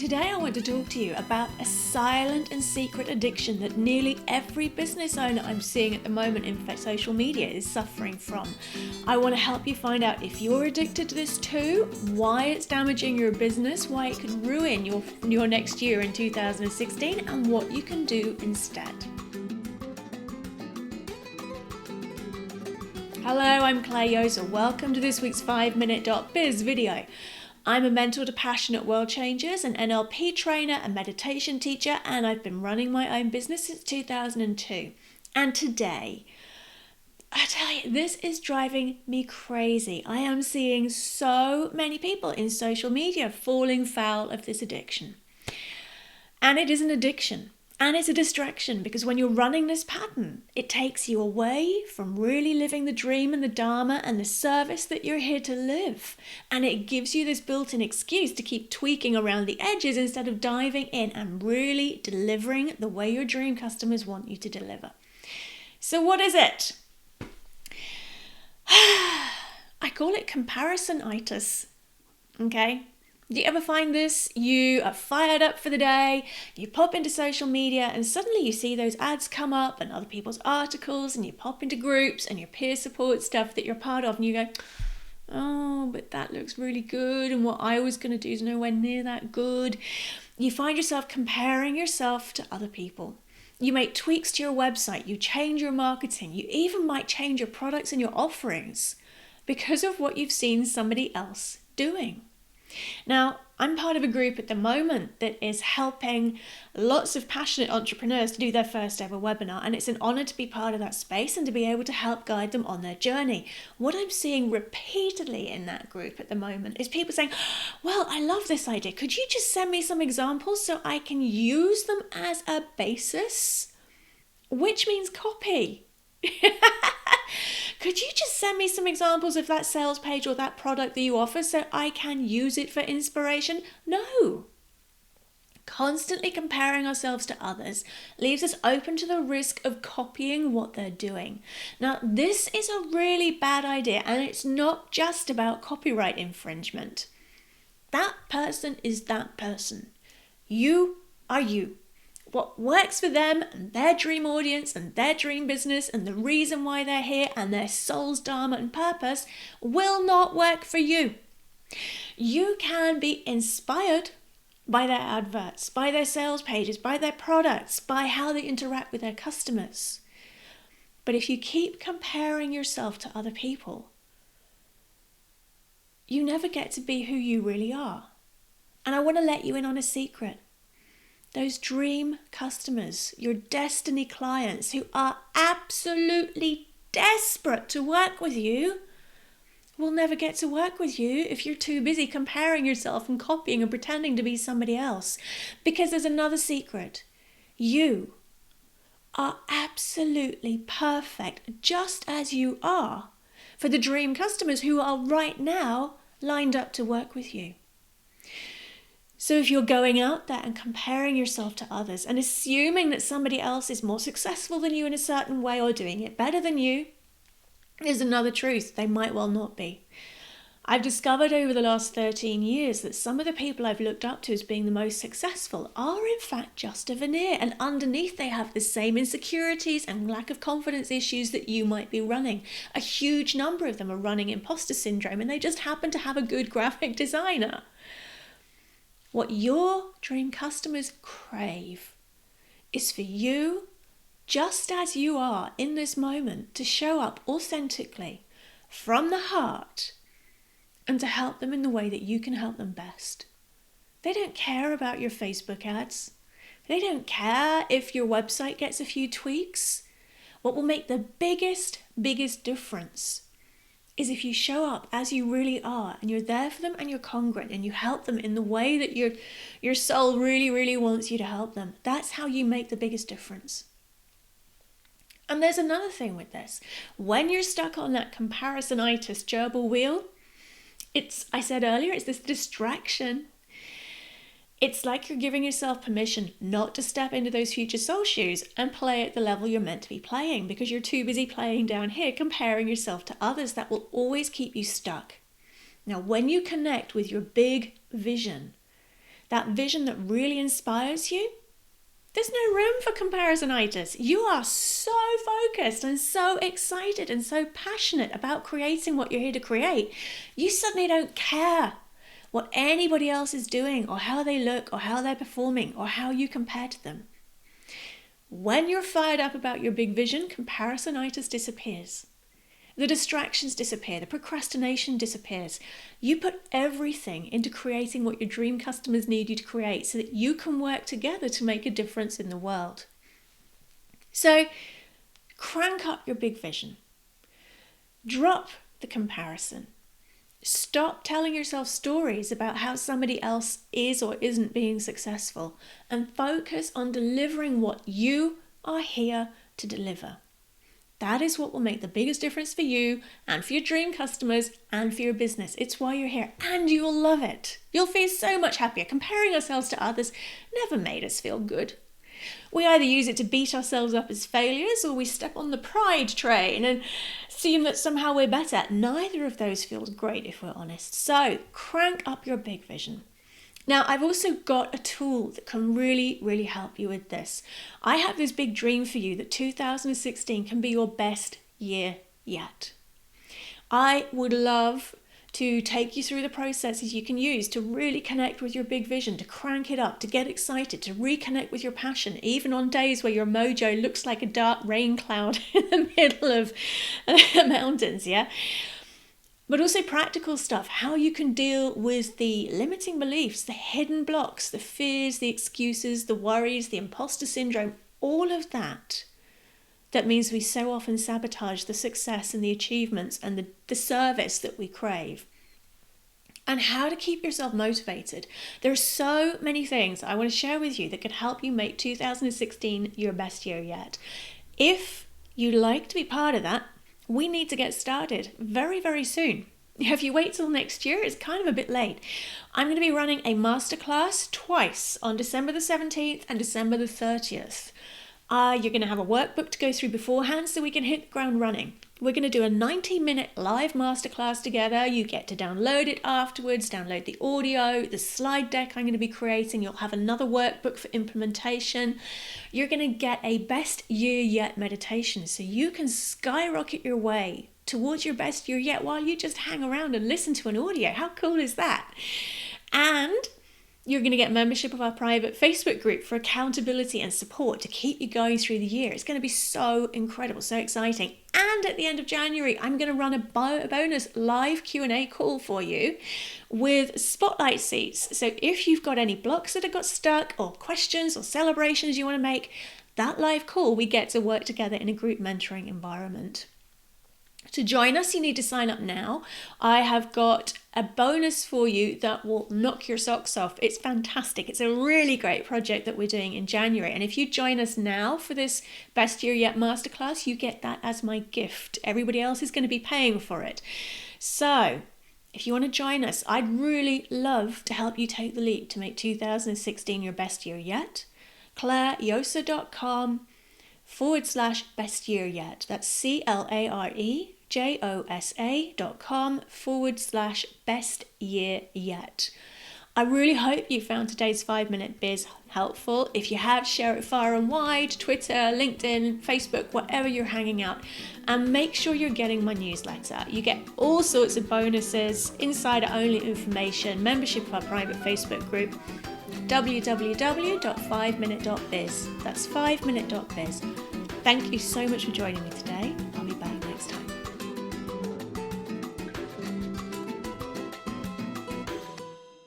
Today I want to talk to you about a silent and secret addiction that nearly every business owner I'm seeing at the moment in social media is suffering from. I want to help you find out if you're addicted to this too, why it's damaging your business, why it could ruin your next year in 2016, and what you can do instead. Hello, I'm Claire Yoser. Welcome to this week's 5minute.biz video. I'm a mentor to passionate world changers, an NLP trainer, a meditation teacher, and I've been running my own business since 2002. And today, I tell you, this is driving me crazy. I am seeing so many people in social media falling foul of this addiction. And it is an addiction. And it's a distraction because when you're running this pattern, it takes you away from really living the dream and the dharma and the service that you're here to live. And it gives you this built-in excuse to keep tweaking around the edges instead of diving in and really delivering the way your dream customers want you to deliver. So what is it? I call it comparisonitis. Okay? Do you ever find this? You are fired up for the day, you pop into social media and suddenly you see those ads come up and other people's articles, and you pop into groups and your peer support stuff that you're part of and you go, oh, but that looks really good and what I was going to do is nowhere near that good. You find yourself comparing yourself to other people. You make tweaks to your website, you change your marketing, you even might change your products and your offerings because of what you've seen somebody else doing. Now, I'm part of a group at the moment that is helping lots of passionate entrepreneurs to do their first ever webinar, and it's an honor to be part of that space and to be able to help guide them on their journey. What I'm seeing repeatedly in that group at the moment is people saying, well, I love this idea. Could you just send me some examples so I can use them as a basis? Which means copy. Could you just send me some examples of that sales page or that product that you offer so I can use it for inspiration? No. Constantly comparing ourselves to others leaves us open to the risk of copying what they're doing. Now, this is a really bad idea, and it's not just about copyright infringement. That person is that person. You are you. What works for them and their dream audience and their dream business and the reason why they're here and their soul's dharma and purpose will not work for you. You can be inspired by their adverts, by their sales pages, by their products, by how they interact with their customers. But if you keep comparing yourself to other people, you never get to be who you really are. And I want to let you in on a secret. Those dream customers, your destiny clients who are absolutely desperate to work with you, will never get to work with you if you're too busy comparing yourself and copying and pretending to be somebody else. Because there's another secret. You are absolutely perfect just as you are for the dream customers who are right now lined up to work with you. So if you're going out there and comparing yourself to others and assuming that somebody else is more successful than you in a certain way or doing it better than you, there's another truth. They might well not be. I've discovered over the last 13 years that some of the people I've looked up to as being the most successful are in fact just a veneer, and underneath they have the same insecurities and lack of confidence issues that you might be running. A huge number of them are running imposter syndrome, and they just happen to have a good graphic designer. What your dream customers crave is for you, just as you are in this moment, to show up authentically from the heart and to help them in the way that you can help them best. They don't care about your Facebook ads. They don't care if your website gets a few tweaks. What will make the biggest difference is if you show up as you really are and you're there for them and you're congruent and you help them in the way that your soul really wants you to help them. That's how you make the biggest difference. And there's another thing with this. When you're stuck on that comparisonitis gerbil wheel, I said earlier, it's this distraction. It's like you're giving yourself permission not to step into those future soul shoes and play at the level you're meant to be playing because you're too busy playing down here, comparing yourself to others. That will always keep you stuck. Now, when you connect with your big vision, that vision that really inspires you, there's no room for comparisonitis. You are so focused and so excited and so passionate about creating what you're here to create. You suddenly don't care what anybody else is doing or how they look or how they're performing or how you compare to them. When you're fired up about your big vision, comparisonitis disappears. The distractions disappear, the procrastination disappears. You put everything into creating what your dream customers need you to create so that you can work together to make a difference in the world. So crank up your big vision. Drop the comparison. Stop telling yourself stories about how somebody else is or isn't being successful and focus on delivering what you are here to deliver. That is what will make the biggest difference for you and for your dream customers and for your business. It's why you're here and you will love it. You'll feel so much happier. Comparing ourselves to others never made us feel good. We either use it to beat ourselves up as failures or we step on the pride train and assume that somehow we're better. Neither of those feels great if we're honest. So crank up your big vision. Now, I've also got a tool that can really, really help you with this. I have this big dream for you that 2016 can be your best year yet. I would love to take you through the processes you can use to really connect with your big vision, to crank it up, to get excited, to reconnect with your passion, even on days where your mojo looks like a dark rain cloud in the middle of the mountains, yeah? But also practical stuff, how you can deal with the limiting beliefs, the hidden blocks, the fears, the excuses, the worries, the imposter syndrome, all of that. That means we so often sabotage the success and the achievements and the service that we crave. And how to keep yourself motivated. There are so many things I want to share with you that could help you make 2016 your best year yet. If you'd like to be part of that, we need to get started very, very soon. If you wait till next year, it's kind of a bit late. I'm going to be running a masterclass twice on December the 17th and December the 30th. You're going to have a workbook to go through beforehand so we can hit the ground running. We're going to do a 90-minute live masterclass together. You get to download it afterwards, download the audio, the slide deck I'm going to be creating. You'll have another workbook for implementation. You're going to get a best year yet meditation so you can skyrocket your way towards your best year yet while you just hang around and listen to an audio. How cool is that? And you're going to get membership of our private Facebook group for accountability and support to keep you going through the year. It's going to be so incredible, so exciting. And at the end of January, I'm going to run a bonus live Q&A call for you with spotlight seats. So if you've got any blocks that have got stuck or questions or celebrations you want to make, that live call, we get to work together in a group mentoring environment. To join us, you need to sign up now. I have got a bonus for you that will knock your socks off. It's fantastic. It's a really great project that we're doing in January. And if you join us now for this Best Year Yet Masterclass, you get that as my gift. Everybody else is going to be paying for it. So if you want to join us, I'd really love to help you take the leap to make 2016 your best year yet. ClaireJosa.com/best year yet. That's CLAREJOSA.com/best year yet. I really hope you found today's 5-Minute Biz helpful. If you have, share it far and wide, Twitter, LinkedIn, Facebook, wherever you're hanging out. And make sure you're getting my newsletter. You get all sorts of bonuses, insider-only information, membership of our private Facebook group, www.5minute.biz. That's 5minute.biz. Thank you so much for joining me today.